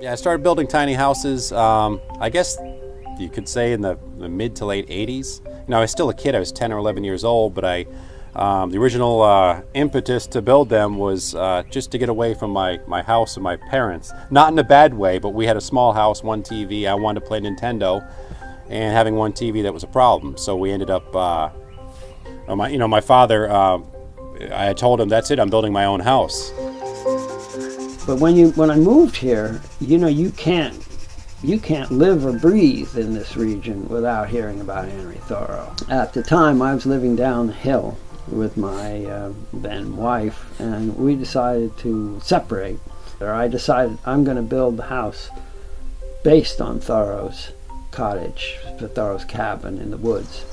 Yeah, I started building tiny houses, I guess you could say in the mid to late 80s. I was still a kid. I was 10 or 11 years old, but the original impetus to build them was just to get away from my house and my parents. Not in a bad way, but we had a small house, one TV. I wanted to play Nintendo, and having one TV, that was a problem. So we ended up, my father, I had told him, that's it, I'm building my own house. But when I moved here, you can't live or breathe in this region without hearing about Henry Thoreau. At the time, I was living down the hill with my then wife, and we decided to separate. I decided I'm going to build the house based on Thoreau's cottage, Thoreau's cabin in the woods.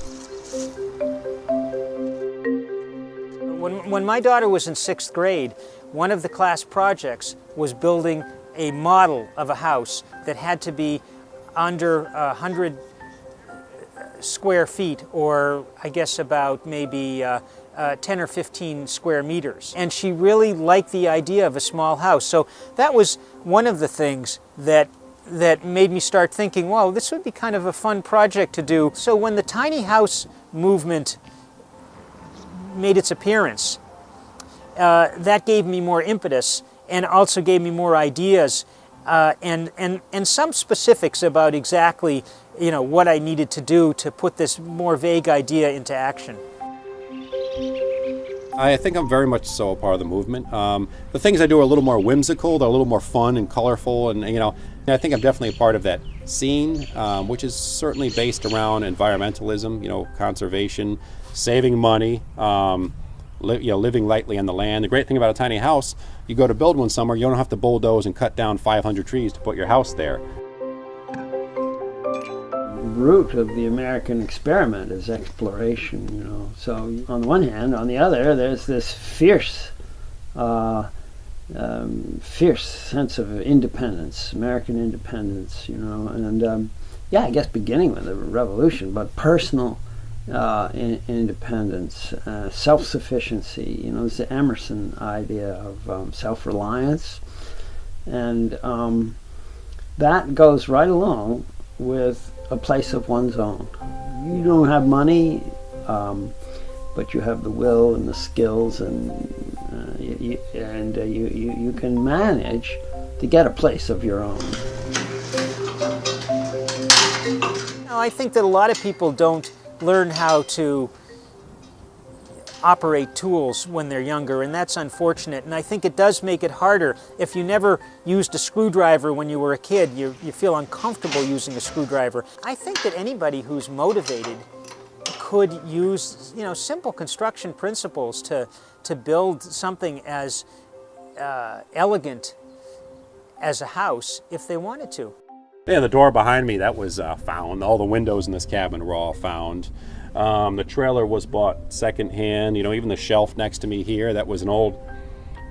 When my daughter was in 6th grade, one of the class projects was building a model of a house that had to be under 100 square feet, or I guess about maybe 10 or 15 square meters. And she really liked the idea of a small house. So that was one of the things that made me start thinking, wow, this would be kind of a fun project to do. So when the tiny house movement made its appearance, that gave me more impetus and also gave me more ideas and some specifics about exactly what I needed to do to put this more vague idea into action. I think I'm very much so a part of the movement. The things I do are a little more whimsical, they're a little more fun and colorful, and I think I'm definitely a part of that scene, which is certainly based around environmentalism, conservation, saving money, living lightly on the land. The great thing about a tiny house, you go to build one somewhere, you don't have to bulldoze and cut down 500 trees to put your house there. Root of the American experiment is exploration, So on the one hand, on the other, there's this fierce sense of independence, American independence, and I guess beginning with the revolution, but personal independence, self-sufficiency. It's the Emerson idea of self-reliance, and that goes right along with a place of one's own. You don't have money, but you have the will and the skills, and you can manage to get a place of your own. I think that a lot of people don't learn how to operate tools when they're younger, and that's unfortunate. And I think it does make it harder. If you never used a screwdriver when you were a kid, you feel uncomfortable using a screwdriver. I think that anybody who's motivated could use, simple construction principles to build something as elegant as a house if they wanted to. Yeah, the door behind me, that was found. All the windows in this cabin were all found. The trailer was bought secondhand. Even the shelf next to me here, that was an old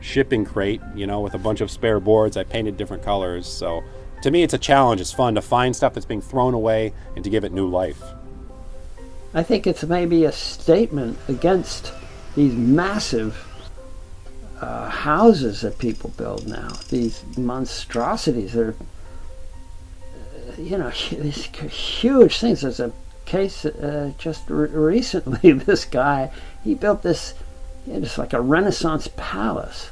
shipping crate, with a bunch of spare boards. I painted different colors. So to me, it's a challenge. It's fun to find stuff that's being thrown away and to give it new life. I think it's maybe a statement against these massive houses that people build now. These monstrosities that are, these huge things. There's a case just recently. This guy, he built this, just like a Renaissance palace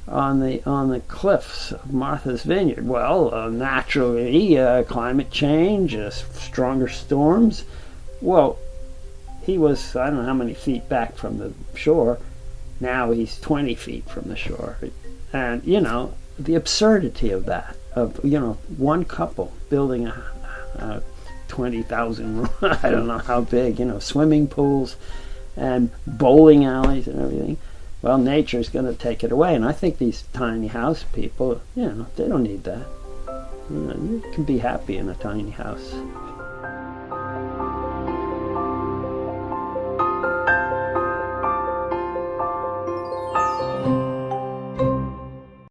on the cliffs of Martha's Vineyard. Well, naturally, climate change, stronger storms. Well, he was, I don't know how many feet back from the shore. Now he's 20 feet from the shore. And, the absurdity of that, of, one couple building a 20,000 room, I don't know how big, swimming pools and bowling alleys and everything. Well, nature's going to take it away. And I think these tiny house people, they don't need that. You can be happy in a tiny house.